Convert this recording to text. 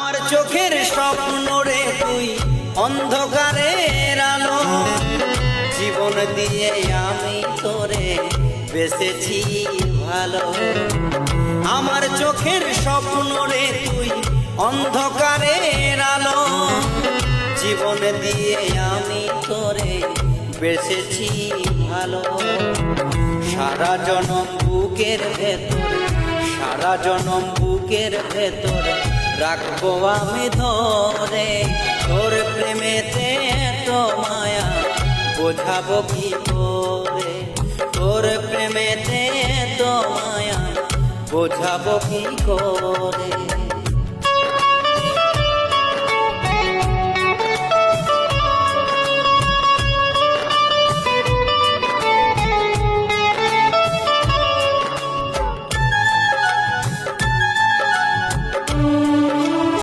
আমার চোখের স্বপ্ন রে তুই অন্ধকারের আলো, জীবন দিয়ে আমি তোরে বেঁচেছি ভালো। আমার চোখের স্বপ্ন রে তুই অন্ধকারের আলো, জীবন দিয়ে আমি তোরে বেঁচেছি ভালো। সারা জনম বুকের ভেতর, সারা জনম বুকের ভেতর রাখবো আমি ধরে। তোর প্রেমেতে তো মায়া বোঝাবো কি করে, তোর প্রেমেতে তো মায়া বোঝাবো কি করে।